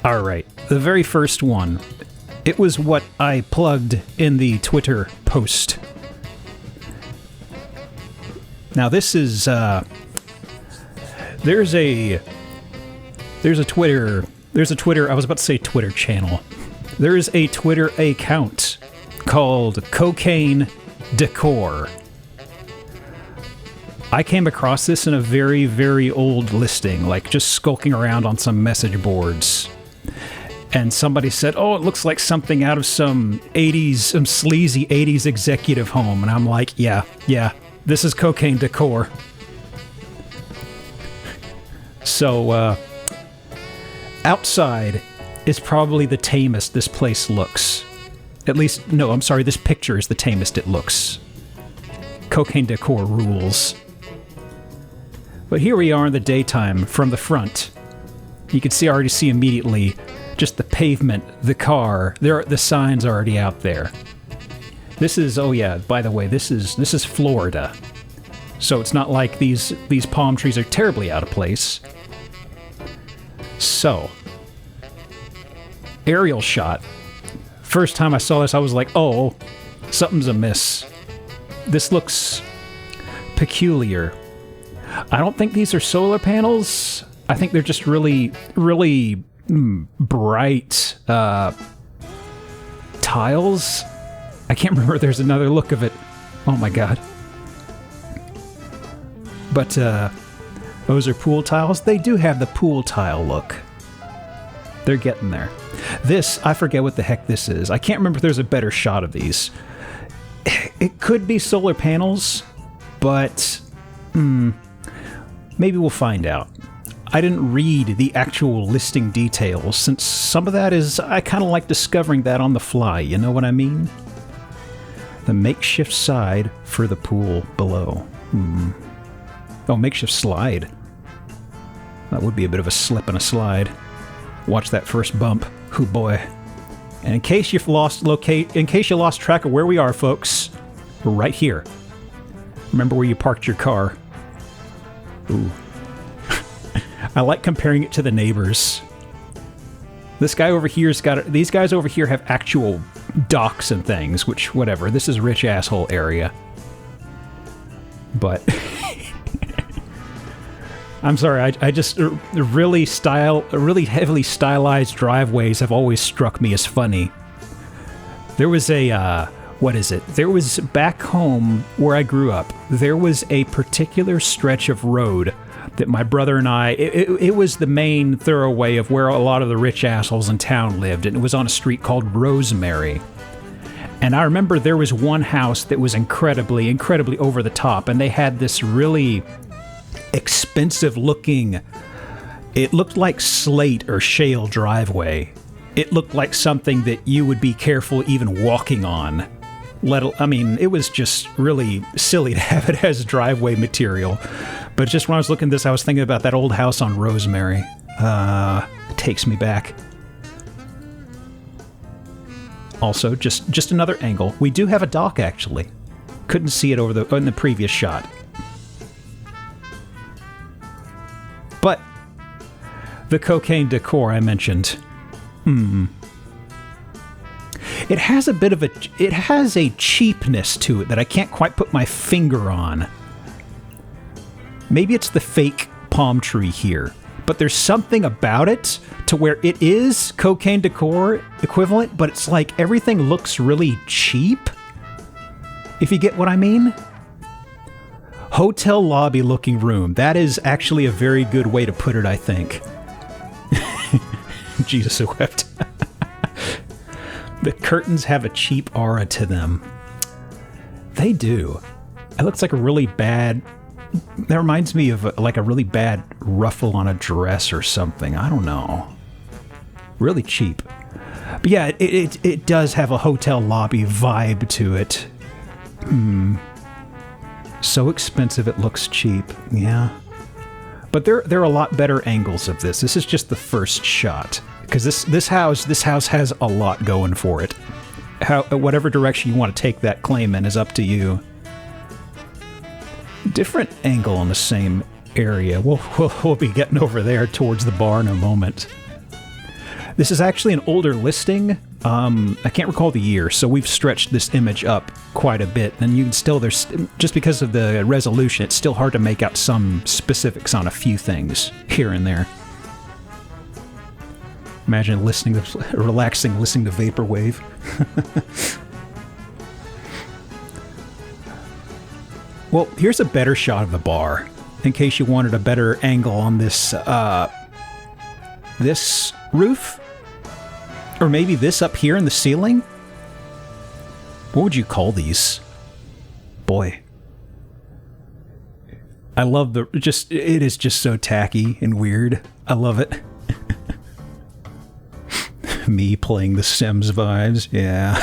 All right, the very first one. It was what I plugged in the Twitter post. Now this is there's a Twitter, I was about to say Twitter channel. There's a Twitter account called Cocaine Decor. I came across this in a very, very old listing, like just skulking around on some message boards. And somebody said, oh, it looks like something out of some sleazy 80s executive home. And I'm like, yeah, this is Cocaine Decor. So, outside is probably the tamest this place looks. At least, no, I'm sorry, this picture is the tamest it looks. Cocaine Decor rules. But here we are in the daytime from the front. You can already see immediately just the pavement, the car. The signs already out there. This is, oh yeah, by the way, this is Florida. So it's not like these palm trees are terribly out of place. So, aerial shot. First time I saw this, I was like, oh, something's amiss. This looks peculiar. I don't think these are solar panels. I think they're just really, really bright tiles. I can't remember. There's another look of it. Oh my god. But those are pool tiles. They do have the pool tile look. They're getting there. This, I forget what the heck this is. I can't remember if there's a better shot of these. It could be solar panels, but maybe we'll find out. I didn't read the actual listing details, since some of that is, I kind of like discovering that on the fly, you know what I mean? The makeshift side for the pool below. Oh, makeshift slide. That would be a bit of a slip and a slide. Watch that first bump. Oh boy. And in case you lost track of where we are, folks, we're right here. Remember where you parked your car. Ooh. I like comparing it to the neighbors. This guy over here's got... These guys over here have actual docks and things, which, whatever. This is rich asshole area. But... I'm sorry, I just... really heavily stylized driveways have always struck me as funny. There was a... what is it? There was... Back home, where I grew up, there was a particular stretch of road that my brother and I... It was the main thoroughway of where a lot of the rich assholes in town lived, and it was on a street called Rosemary. And I remember there was one house that was incredibly, incredibly over the top, and they had this really expensive looking... It looked like slate or shale driveway. It looked like something that you would be careful even walking on. I mean, it was just really silly to have it as driveway material. But just when I was looking at this, I was thinking about that old house on Rosemary. It takes me back. Also, just another angle. We do have a dock, actually. Couldn't see it in the previous shot. But the Cocaine Decor I mentioned. It has a bit of it has a cheapness to it that I can't quite put my finger on. Maybe it's the fake palm tree here, but there's something about it to where it is Cocaine Decor equivalent, but it's like everything looks really cheap, if you get what I mean. Hotel lobby looking room. That is actually a very good way to put it, I think. Jesus wept. The curtains have a cheap aura to them. They do. It looks like a really bad... That reminds me of like a really bad ruffle on a dress or something. I don't know. Really cheap. But yeah, it does have a hotel lobby vibe to it. So expensive it looks cheap. Yeah. But there are a lot better angles of this. This is just the first shot. Because this house has a lot going for it. Whatever direction you want to take that claim in is up to you. Different angle in the same area. We'll be getting over there towards the bar in a moment. This is actually an older listing. I can't recall the year, so we've stretched this image up quite a bit, and you can still, there's, just because of the resolution, it's still hard to make out some specifics on a few things here and there. Imagine relaxing, listening to Vaporwave. Well, here's a better shot of the bar, in case you wanted a better angle on this, this roof? Or maybe this up here in the ceiling? What would you call these? Boy. I love the, it is just so tacky and weird. I love it. Me playing the Sims vibes, yeah.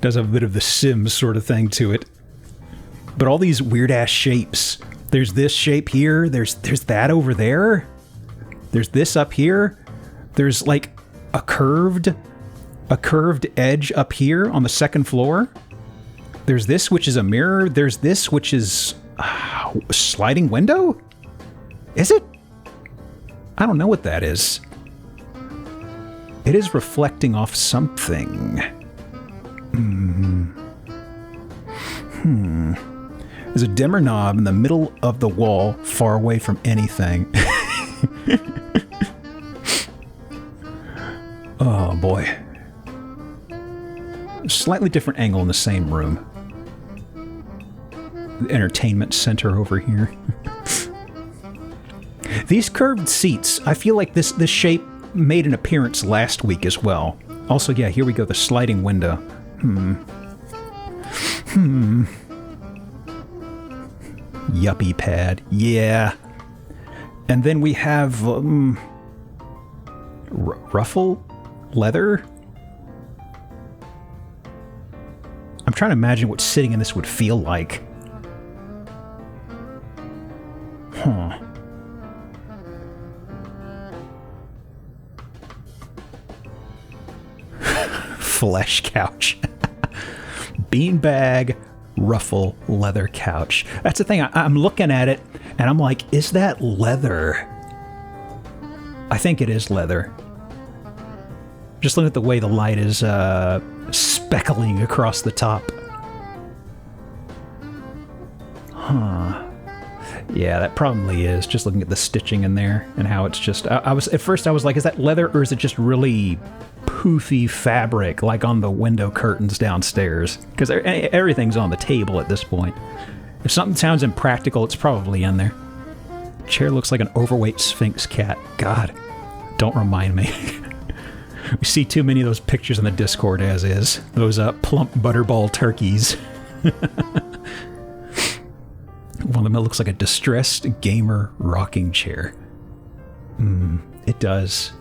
Does have a bit of the Sims sort of thing to it. But all these weird-ass shapes. There's this shape here, there's that over there. There's this up here. There's like a curved edge up here on the second floor. There's this, which is a mirror. There's this, which is a sliding window? Is it? I don't know what that is. It is reflecting off something. There's a dimmer knob in the middle of the wall, far away from anything. Oh boy. Slightly different angle in the same room. The entertainment center over here. These curved seats, I feel like this shape made an appearance last week as well. Also, yeah, here we go, the sliding window. Yuppie pad, yeah. And then we have ruffle leather. I'm trying to imagine what sitting in this would feel like. Huh. Flesh couch. Beanbag ruffle leather couch. That's the thing. I'm looking at it and I'm like, is that leather? I think it is leather. Just look at the way the light is speckling across the top. Huh. Yeah, that probably is. Just looking at the stitching in there and how it's just... I was at first I was like, is that leather or is it just really poofy fabric like on the window curtains downstairs? Because everything's on the table at this point. If something sounds impractical, it's probably in there. Chair looks like an overweight Sphinx cat. God, don't remind me. We see too many of those pictures in the Discord as is. Those plump butterball turkeys. One of them looks like a distressed gamer rocking chair. It does.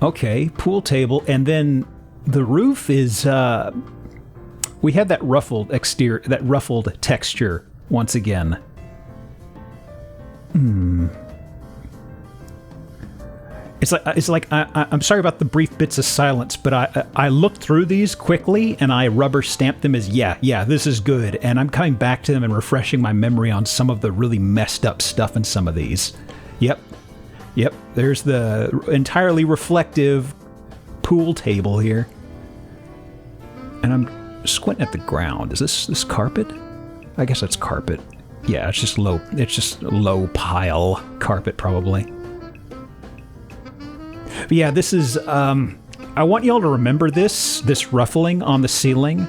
Okay, pool table, and then the roof is, we have that ruffled exterior, that ruffled texture once again. It's like I'm sorry about the brief bits of silence, but I looked through these quickly and I rubber stamped them as yeah, this is good, and I'm coming back to them and refreshing my memory on some of the really messed up stuff in some of these. Yep, there's the entirely reflective pool table here. And I'm squinting at the ground. Is this carpet? I guess that's carpet. Yeah, it's just low pile carpet probably. But yeah, this is, I want y'all to remember this ruffling on the ceiling.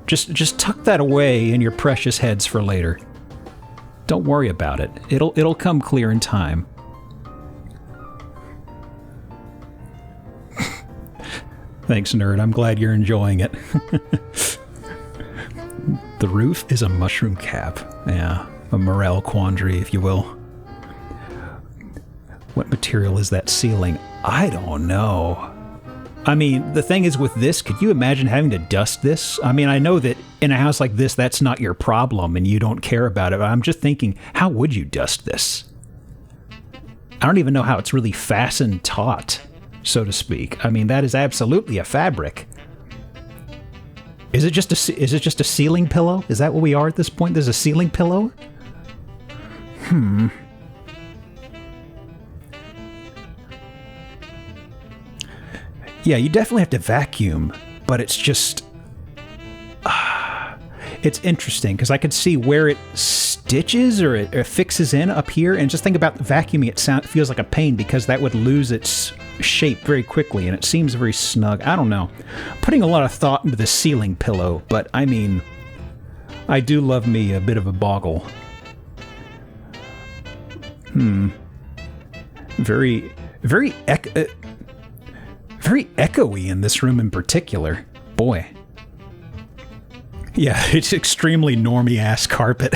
Just tuck that away in your precious heads for later. Don't worry about it. It'll come clear in time. Thanks, nerd. I'm glad you're enjoying it. The roof is a mushroom cap. Yeah, a morale quandary, if you will. What material is that ceiling? I don't know. I mean, the thing is with this, could you imagine having to dust this? I mean, I know that in a house like this, that's not your problem and you don't care about it, but I'm just thinking, how would you dust this? I don't even know how it's really fastened taut, so to speak. I mean, that is absolutely a fabric. Is it just a ceiling pillow? Is that what we are at this point? There's a ceiling pillow? Yeah, you definitely have to vacuum, but it's just... it's interesting, because I could see where it stitches or it fixes in up here, and just think about vacuuming it feels like a pain, because that would lose its shape very quickly, and it seems very snug. I don't know. Putting a lot of thought into the ceiling pillow, but I mean, I do love me a bit of a boggle. Very echoey in this room in particular. Boy. Yeah, it's extremely normie-ass carpet.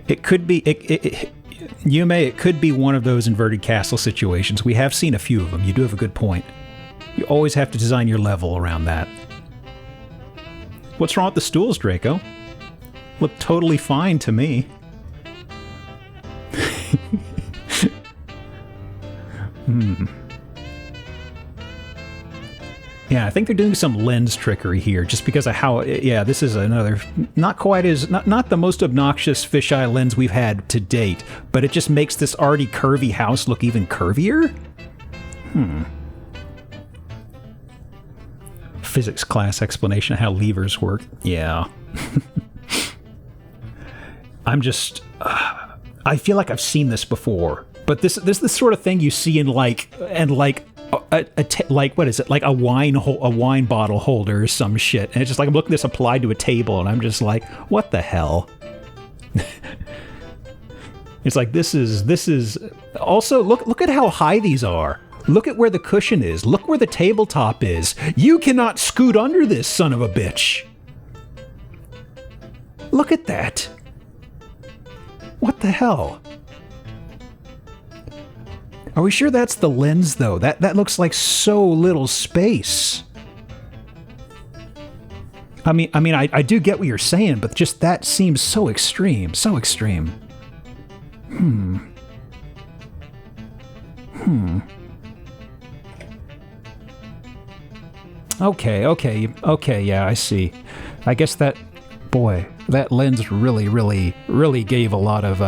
It could be... Yume, it could be one of those inverted castle situations. We have seen a few of them. You do have a good point. You always have to design your level around that. What's wrong with the stools, Draco? Look totally fine to me. Yeah, I think they're doing some lens trickery here, just because of how... Yeah, this is another... Not quite as... Not the most obnoxious fisheye lens we've had to date, but it just makes this already curvy house look even curvier? Physics class explanation of how levers work. Yeah. I'm just... I feel like I've seen this before, but this is the sort of thing you see in like what is it, like a wine bottle holder or some shit, and it's just like I'm looking at this applied to a table, and I'm just like, what the hell? It's like this is also look at how high these are. Look at where the cushion is. Look where the tabletop is. You cannot scoot under this, son of a bitch. Look at that. What the hell? Are we sure that's the lens, though? That looks like so little space. I mean, I do get what you're saying, but just that seems so extreme. So extreme. Okay, yeah, I see. I guess that... Boy, that lens really gave a lot of,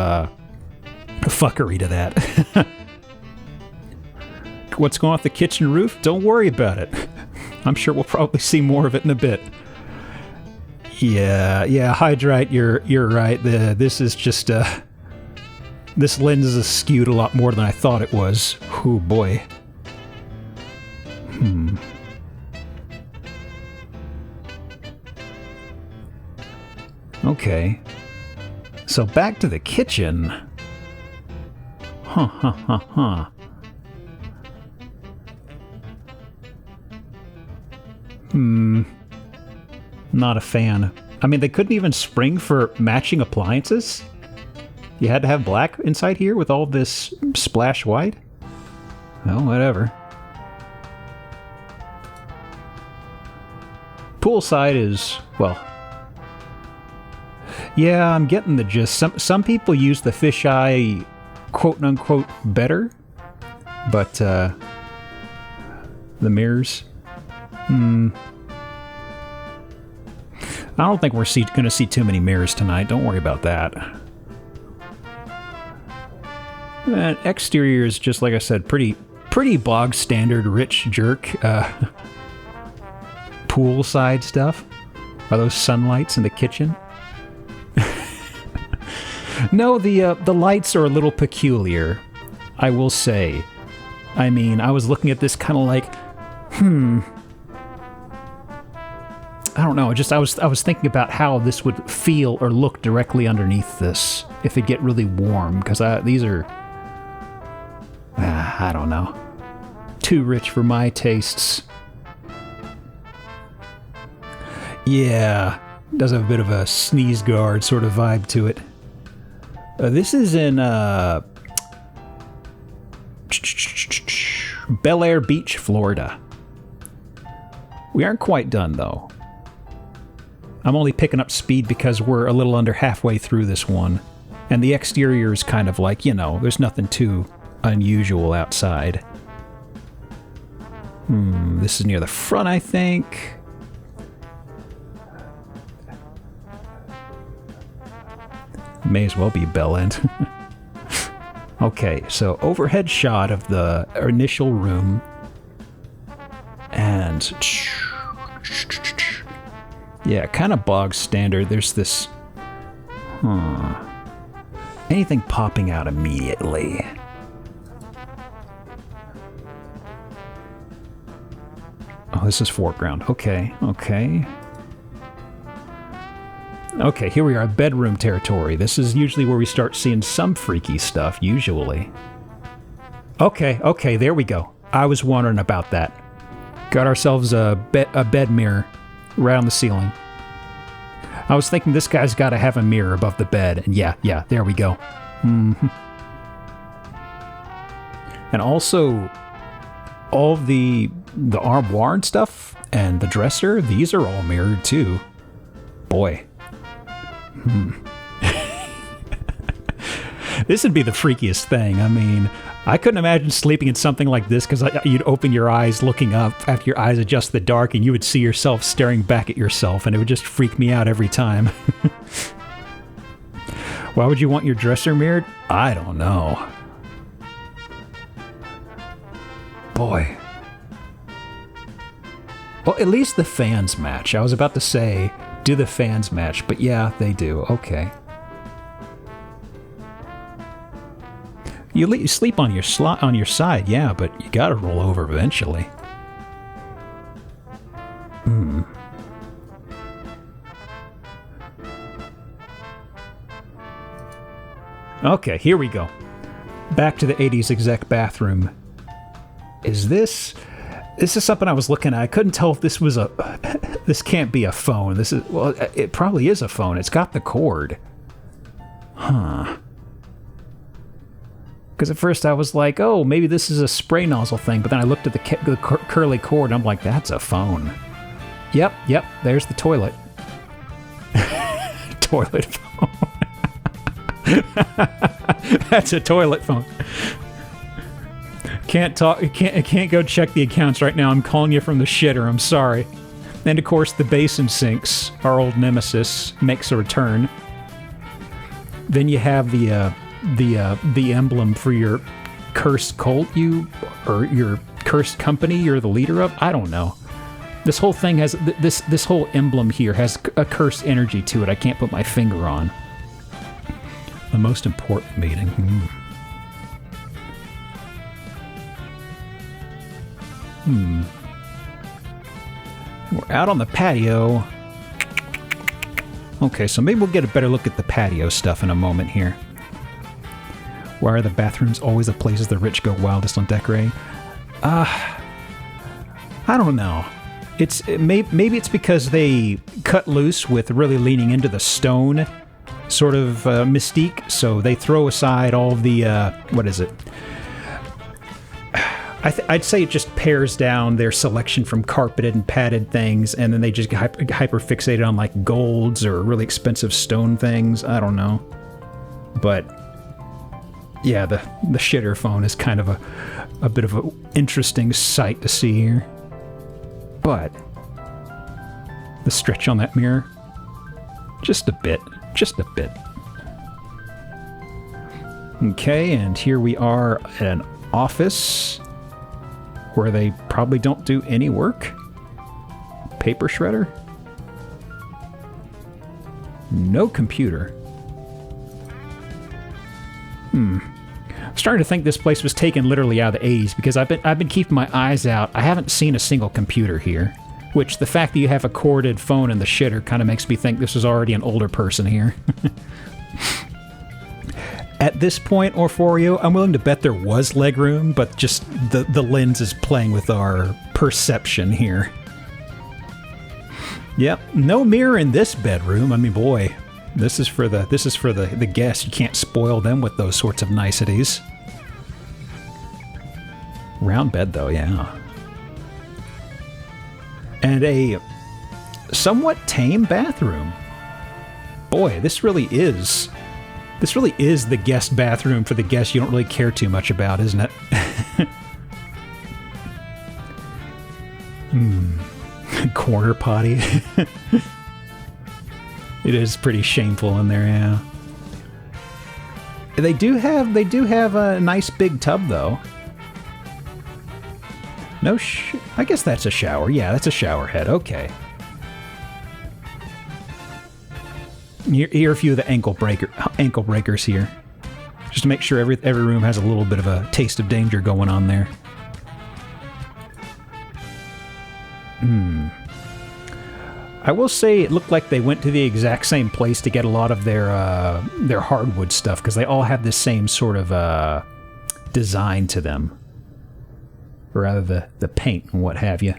fuckery to that. What's going off the kitchen roof? Don't worry about it. I'm sure we'll probably see more of it in a bit. Yeah, Hydrite, you're right. This is just, this lens is skewed a lot more than I thought it was. Oh, boy. Okay. So back to the kitchen. Huh. Not a fan. I mean, they couldn't even spring for matching appliances? You had to have black inside here with all this splash white? Well, whatever. Poolside is, well... Yeah, I'm getting the gist. Some people use the fisheye quote-unquote better, but the mirrors... I don't think we're going to see too many mirrors tonight. Don't worry about that. And exterior is just, like I said, pretty bog standard rich jerk poolside stuff. Are those sunlights in the kitchen? No, the lights are a little peculiar, I will say. I mean, I was looking at this kind of like, I don't know. Just I was thinking about how this would feel or look directly underneath this if it get really warm, because these are, I don't know, too rich for my tastes. Yeah, does have a bit of a sneeze guard sort of vibe to it. This is in Bel Air Beach, Florida. We aren't quite done, though. I'm only picking up speed because we're a little under halfway through this one. And the exterior is kind of like, you know, there's nothing too unusual outside. This is near the front, I think. May as well be Bell End. Okay, so overhead shot of the initial room. sounds. Yeah, kind of bog standard. There's this... Anything popping out immediately? Oh, this is foreground. Okay, okay. Okay, here we are, bedroom territory. This is usually where we start seeing some freaky stuff, usually. Okay, okay, there we go. I was wondering about that. Got ourselves a bed mirror right on the ceiling. I was thinking this guy's got to have a mirror above the bed, and yeah, there we go. Mm-hmm. And also, all the armoire and stuff, and the dresser, these are all mirrored too. Boy. This would be the freakiest thing. I mean, I couldn't imagine sleeping in something like this because you'd open your eyes looking up after your eyes adjust to the dark and you would see yourself staring back at yourself and it would just freak me out every time. Why would you want your dresser mirrored? I don't know. Boy. Well, at least the fans match. I was about to say, do the fans match? But yeah, they do. Okay. You sleep on your side, yeah, but you gotta roll over eventually. Okay, here we go. Back to the 80s exec bathroom. Is this... This is something I was looking at. I couldn't tell if this was a... This can't be a phone. This is... Well, it probably is a phone. It's got the cord. Huh. Because at first I was like, oh, maybe this is a spray nozzle thing. But then I looked at the curly cord and I'm like, that's a phone. Yep, there's the toilet. Toilet phone. That's a toilet phone. Can't talk. Can't go check the accounts right now. I'm calling you from the shitter. I'm sorry. And of course, the basin sinks, our old nemesis, makes a return. Then you have the emblem for your cursed cult or your cursed company you're the leader of. I don't know. This whole thing has this whole emblem here has a cursed energy to it. I can't put my finger on. The most important meeting. We're out on the patio. Okay, so maybe we'll get a better look at the patio stuff in a moment here. Why are the bathrooms always the places the rich go wildest on decorating? I don't know. Maybe it's because they cut loose with really leaning into the stone sort of mystique, so they throw aside all of the what is it? I'd say it just pares down their selection from carpeted and padded things, and then they just get hyper fixated on like golds or really expensive stone things. I don't know, but yeah, the shitter phone is kind of a bit of an interesting sight to see here. But the stretch on that mirror, just a bit. Okay, and here we are at an office where they probably don't do any work. Paper shredder? No computer. I'm starting to think this place was taken literally out of the 80s because I've been keeping my eyes out. I haven't seen a single computer here, which the fact that you have a corded phone in the shitter kind of makes me think this was already an older person here. At this point, Orforio, I'm willing to bet there was legroom, but just the lens is playing with our perception here. Yep, no mirror in this bedroom. I mean, boy, this is for the guests. You can't spoil them with those sorts of niceties. Round bed, though, yeah. And a somewhat tame bathroom. Boy, this really is the guest bathroom for the guests you don't really care too much about, isn't it? Corner potty. It is pretty shameful in there, yeah. They do have a nice big tub, though. No I guess that's a shower. Yeah, that's a shower head. Okay. Here are a few of the ankle breakers here. Just to make sure every room has a little bit of a taste of danger going on there. I will say it looked like they went to the exact same place to get a lot of their hardwood stuff, because they all have this same sort of design to them. Or rather the paint and what have you.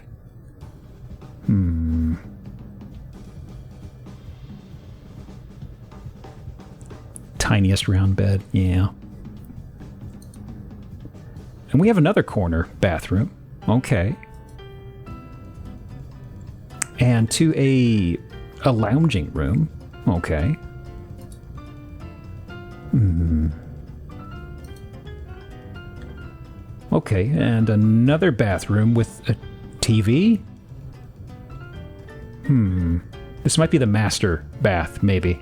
Tiniest round bed, yeah. And we have another corner bathroom. Okay. And to a lounging room. Okay. Okay, and another bathroom with a TV? This might be the master bath, maybe.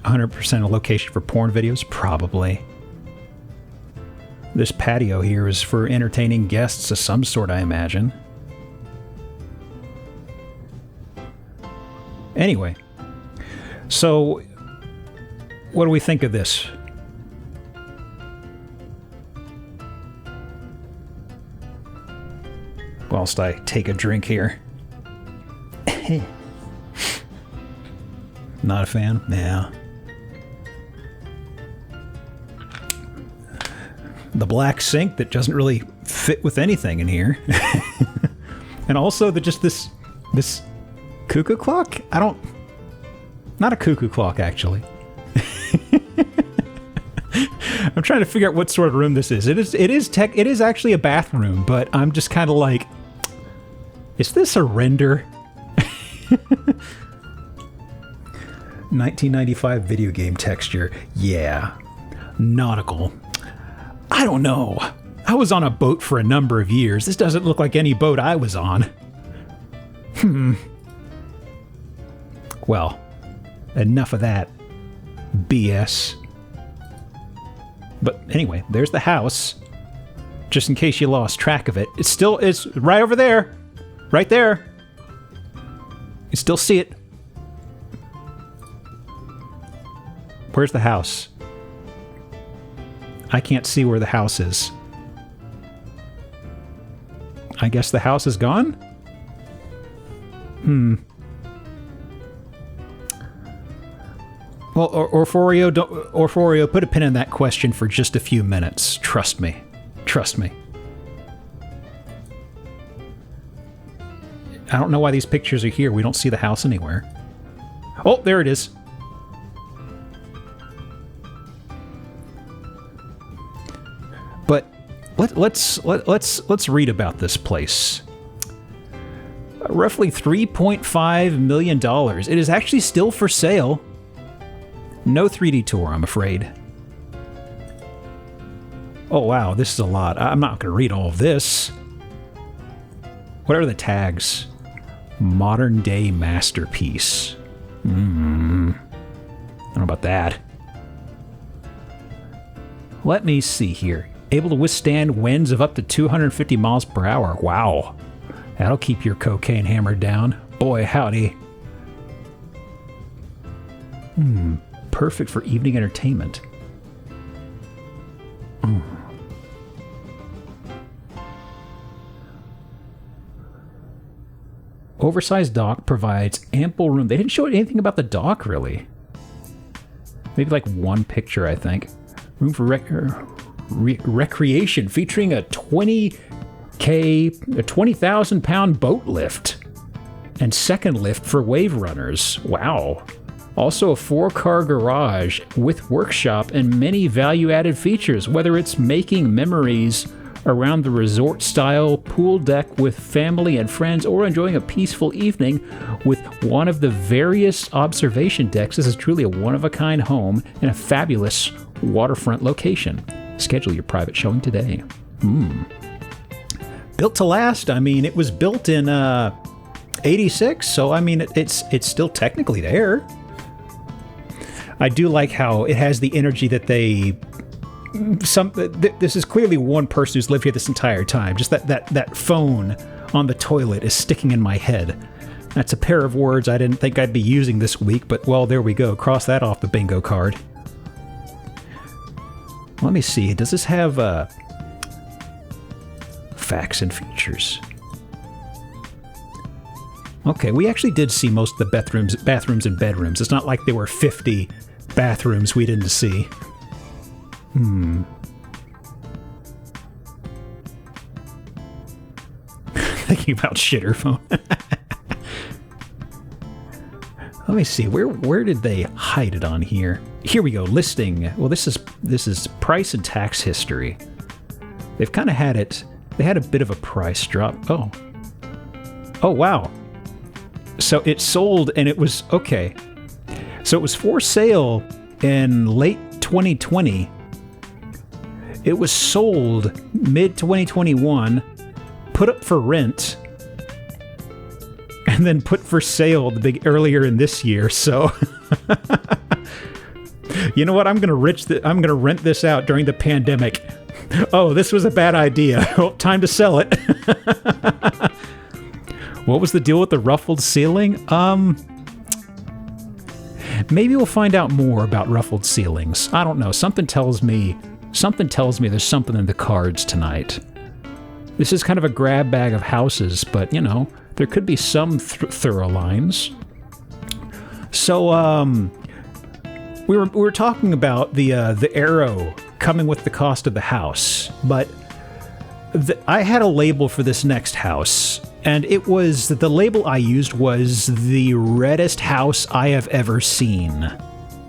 "100% a location for porn videos?" Probably. This patio here is for entertaining guests of some sort, I imagine. Anyway, so what do we think of this? Whilst I take a drink here. Not a fan? Yeah. The black sink that doesn't really fit with anything in here. And also this cuckoo clock? Not a cuckoo clock, actually. I'm trying to figure out what sort of room this is. It is actually a bathroom, but I'm just kind of like, is this a render? 1995 video game texture. Yeah. Nautical. I don't know. I was on a boat for a number of years. This doesn't look like any boat I was on. Well, enough of that BS. But anyway, there's the house. Just in case you lost track of it. It's right over there. Right there. You still see it. Where's the house? I can't see where the house is. I guess the house is gone? Well, Orforio, put a pin in that question for just a few minutes. Trust me. Trust me. I don't know why these pictures are here. We don't see the house anywhere. Oh, there it is. But let's read about this place. Roughly $3.5 million. It is actually still for sale. No 3D tour, I'm afraid. Oh wow, this is a lot. I'm not going to read all of this. What are the tags? Modern day masterpiece. I don't know about that. Let me see here. Able to withstand winds of up to 250 miles per hour. Wow. That'll keep your cocaine hammered down. Boy, howdy. Perfect for evening entertainment. Oversized dock provides ample room. They didn't show anything about the dock, really. Maybe like one picture, I think. Room for recreation, featuring a 20,000 pound boat lift and second lift for wave runners. Wow. Also a 4-car garage with workshop and many value-added features, whether it's making memories around the resort-style pool deck with family and friends, or enjoying a peaceful evening with one of the various observation decks. This is truly a one-of-a-kind home in a fabulous waterfront location. Schedule your private showing today. Built to last. I mean, it was built in 86, so I mean, it's still technically there. I do like how it has the energy that they... This is clearly one person who's lived here this entire time. Just that phone on the toilet is sticking in my head. That's a pair of words I didn't think I'd be using this week, but, well, there we go. Cross that off the bingo card. Let me see. Does this have facts and features? Okay, we actually did see most of the bathrooms and bedrooms. It's not like there were 50 bathrooms we didn't see. Thinking about shitter phone. Let me see. Where did they hide it on here? Here we go. Listing. Well, this is price and tax history. They've kind of had it. They had a bit of a price drop. Oh. Oh, wow. So it sold and it was okay. So it was for sale in late 2020. It was sold mid-2021, put up for rent, and then put for sale earlier in this year. So, you know what? I'm gonna rent this out during the pandemic. Oh, this was a bad idea. Oh, time to sell it. What was the deal with the ruffled ceiling? Maybe we'll find out more about ruffled ceilings. I don't know. Something tells me there's something in the cards tonight. This is kind of a grab bag of houses, but, you know, there could be some thorough lines. So, we were talking about the arrow coming with the cost of the house, but I had a label for this next house, and the label I used was the reddest house I have ever seen.